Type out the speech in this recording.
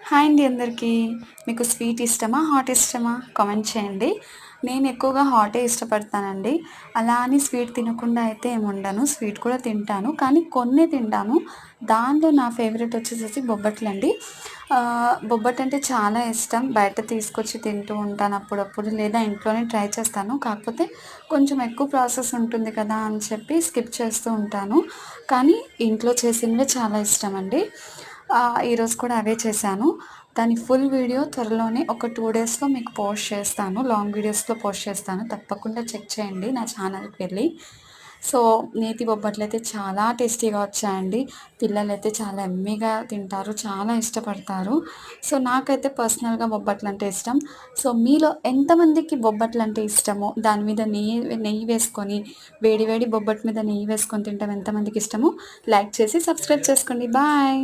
Hi అండి అందరికీ. మీకు స్వీట్ ఇష్టమా? హాట్ ఇష్టమా? కామెంట్ చేయండి. నేను ఎక్కువగా హాటే ఇష్టపడతానండి. అలా అని స్వీట్ తినకుండా అయితే ఏముండను. స్వీట్ కూడా తింటాను. కానీ కొన్నే తింటాను. దానిలో నా ఫేవరెట్ వచ్చేసేసి బొబ్బట్లండి. బొబ్బట్టంటే చాలా ఇష్టం. బయట తీసుకొచ్చి తింటూ ఉంటాను అప్పుడప్పుడు. లేదా ఇంట్లోనే ట్రై చేస్తాను. కాకపోతే కొంచెం ఎక్కువ ప్రాసెస్ ఉంటుంది కదా అని చెప్పి స్కిప్ చేస్తూ ఉంటాను. కానీ ఇంట్లో చేసినవే చాలా ఇష్టమండి. ఈరోజు కూడా అవే చేశాను. దాని ఫుల్ వీడియో త్వరలోనే ఒక 2 డేస్‌లో మీకు పోస్ట్ చేస్తాను. లాంగ్ వీడియోస్‌లో పోస్ట్ చేస్తాను. తప్పకుండా చెక్ చేయండి నా ఛానల్‌కి వెళ్ళి. సో, నేతి బొబ్బట్లయితే చాలా టేస్టీగా వచ్చాయండి. పిల్లలైతే చాలా యమ్మీగా తింటారు. చాలా ఇష్టపడతారు. సో, నాకైతే పర్సనల్‌గా బొబ్బట్లంటే ఇష్టం. సో, మీలో ఎంతమందికి బొబ్బట్లంటే ఇష్టమో, దాని మీద నెయ్యి నెయ్యి వేసుకొని వేడి వేడి బొబ్బట్టు మీద నెయ్యి వేసుకొని తినటం ఎంతమందికి ఇష్టమో లైక్ చేసి సబ్స్క్రైబ్ చేసుకోండి. బాయ్.